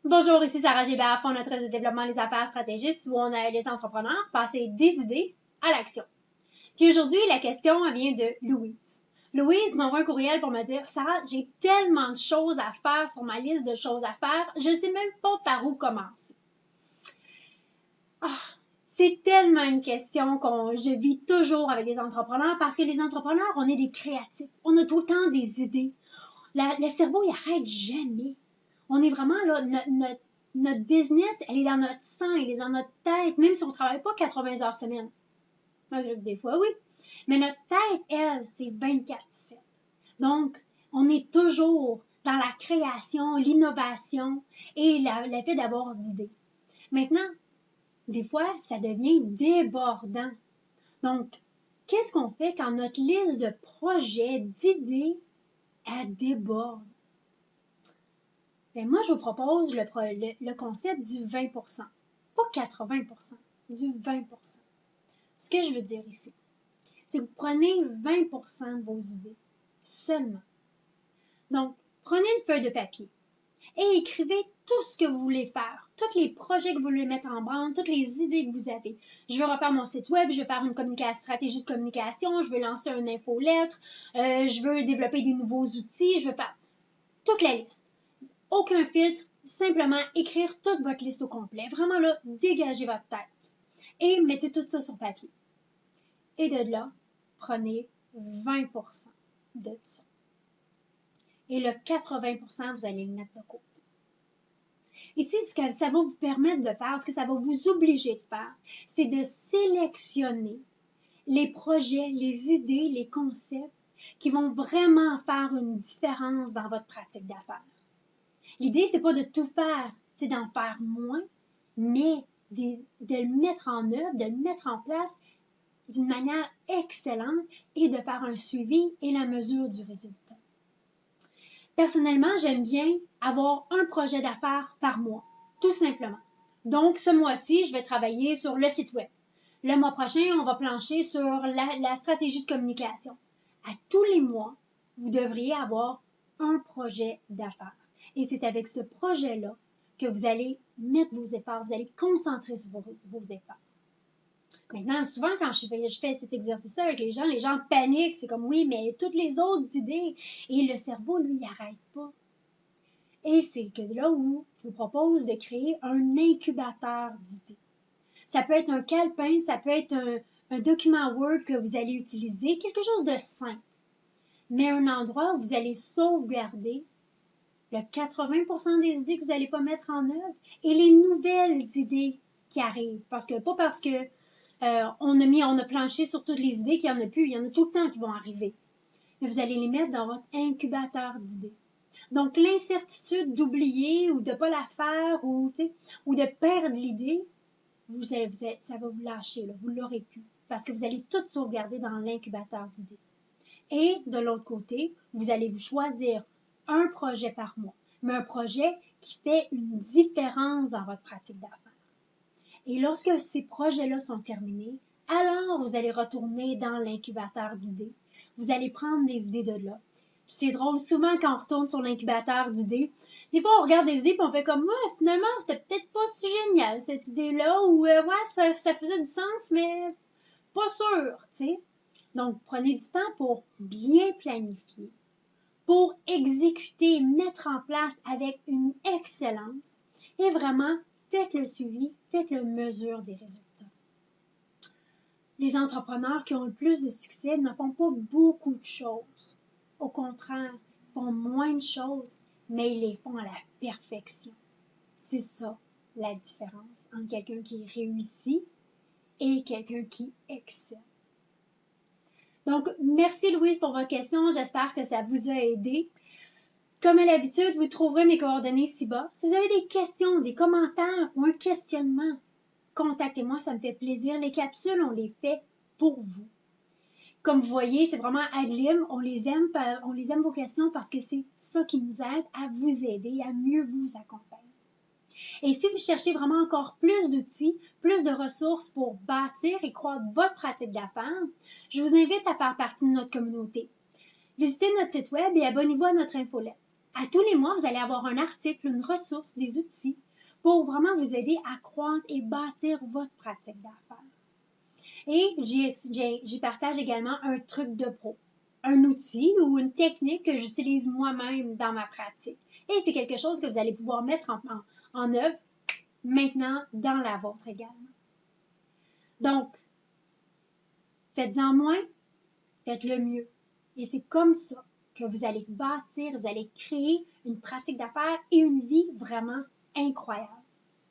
Bonjour, ici Sarah Gébert, fondatrice de développement des affaires stratégistes où on aide les entrepreneurs à passer des idées à l'action. Puis aujourd'hui, la question vient de Louise. Louise m'envoie un courriel pour me dire « Sarah, j'ai tellement de choses à faire sur ma liste de choses à faire, je ne sais même pas par où commencer. » C'est tellement une question je vis toujours avec les entrepreneurs parce que les entrepreneurs, on est des créatifs, on a tout le temps des idées. Le cerveau, il n'arrête jamais. On est vraiment là, notre business, elle est dans notre sang, elle est dans notre tête, même si on ne travaille pas 80 heures semaine. Des fois, oui. Mais notre tête, elle, c'est 24/7. Donc, on est toujours dans la création, l'innovation et l'effet d'avoir d'idées. Maintenant, des fois, ça devient débordant. Donc, qu'est-ce qu'on fait quand notre liste de projets, d'idées, elle déborde? Bien, moi, je vous propose le concept du 20%. Pas 80%, du 20%. Ce que je veux dire ici, c'est que vous prenez 20% de vos idées seulement. Donc, prenez une feuille de papier et écrivez tout ce que vous voulez faire, tous les projets que vous voulez mettre en branle, toutes les idées que vous avez. Je veux refaire mon site web, je veux faire une stratégie de communication, je veux lancer une infolettre, je veux développer des nouveaux outils, je veux faire toute la liste. Aucun filtre, simplement écrire toute votre liste au complet. Vraiment là, dégagez votre tête et mettez tout ça sur papier. Et de là, prenez 20% de ça. Et le 80%, vous allez le mettre de côté. Ici, ce que ça va vous permettre de faire, ce que ça va vous obliger de faire, c'est de sélectionner les projets, les idées, les concepts qui vont vraiment faire une différence dans votre pratique d'affaires. L'idée, c'est pas de tout faire, c'est d'en faire moins, mais de le mettre en œuvre, de le mettre en place d'une manière excellente et de faire un suivi et la mesure du résultat. Personnellement, j'aime bien avoir un projet d'affaires par mois, tout simplement. Donc, ce mois-ci, je vais travailler sur le site web. Le mois prochain, on va plancher sur la stratégie de communication. À tous les mois, vous devriez avoir un projet d'affaires. Et c'est avec ce projet-là que vous allez mettre vos efforts, vous allez concentrer sur vos efforts. Maintenant, souvent, quand je fais cet exercice-là avec les gens paniquent. C'est comme, oui, mais toutes les autres idées. Et le cerveau, lui, il n'arrête pas. Et c'est que là où je vous propose de créer un incubateur d'idées. Ça peut être un calepin, ça peut être un document Word que vous allez utiliser, quelque chose de simple. Mais un endroit où vous allez sauvegarder le 80% des idées que vous n'allez pas mettre en œuvre et les nouvelles idées qui arrivent. Pas parce que on a planché sur toutes les idées qu'il n'y en a plus, il y en a tout le temps qui vont arriver. Mais vous allez les mettre dans votre incubateur d'idées. Donc, l'incertitude d'oublier ou de ne pas la faire ou de perdre l'idée, ça va vous lâcher, là, vous l'aurez plus. Parce que vous allez tout sauvegarder dans l'incubateur d'idées. Et de l'autre côté, vous allez vous choisir un projet par mois, mais un projet qui fait une différence dans votre pratique d'affaires. Et lorsque ces projets-là sont terminés, alors vous allez retourner dans l'incubateur d'idées. Vous allez prendre des idées de là. C'est drôle, souvent quand on retourne sur l'incubateur d'idées, des fois on regarde des idées et on fait comme moi, finalement c'était peut-être pas si génial cette idée-là, ou ouais, ça faisait du sens, mais pas sûr, tu sais. Donc prenez du temps pour bien planifier, pour exécuter, mettre en place avec une excellence et vraiment faites le suivi, faites le mesure des résultats. Les entrepreneurs qui ont le plus de succès ne font pas beaucoup de choses. Au contraire, ils font moins de choses, mais ils les font à la perfection. C'est ça la différence entre quelqu'un qui réussit et quelqu'un qui excelle. Donc, merci Louise pour votre question. J'espère que ça vous a aidé. Comme à l'habitude, vous trouverez mes coordonnées ci-bas. Si vous avez des questions, des commentaires ou un questionnement, contactez-moi, ça me fait plaisir. Les capsules, on les fait pour vous. Comme vous voyez, c'est vraiment ad lib. On les aime vos questions parce que c'est ça qui nous aide à vous aider, à mieux vous accompagner. Et si vous cherchez vraiment encore plus d'outils, plus de ressources pour bâtir et croître votre pratique d'affaires, je vous invite à faire partie de notre communauté. Visitez notre site web et abonnez-vous à notre infolette. À tous les mois, vous allez avoir un article, une ressource, des outils pour vraiment vous aider à croître et bâtir votre pratique d'affaires. Et j'y partage également un truc de pro, un outil ou une technique que j'utilise moi-même dans ma pratique. Et c'est quelque chose que vous allez pouvoir mettre en œuvre maintenant dans la vôtre également. Donc, faites-en moins, faites-le mieux. Et c'est comme ça que vous allez bâtir, vous allez créer une pratique d'affaires et une vie vraiment incroyable.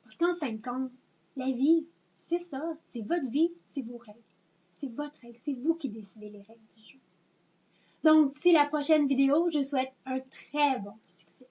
Parce qu'en fin de compte, la vie, c'est ça, c'est votre vie, c'est vos règles. C'est votre règle, c'est vous qui décidez les règles du jeu. Donc, d'ici la prochaine vidéo, je vous souhaite un très bon succès.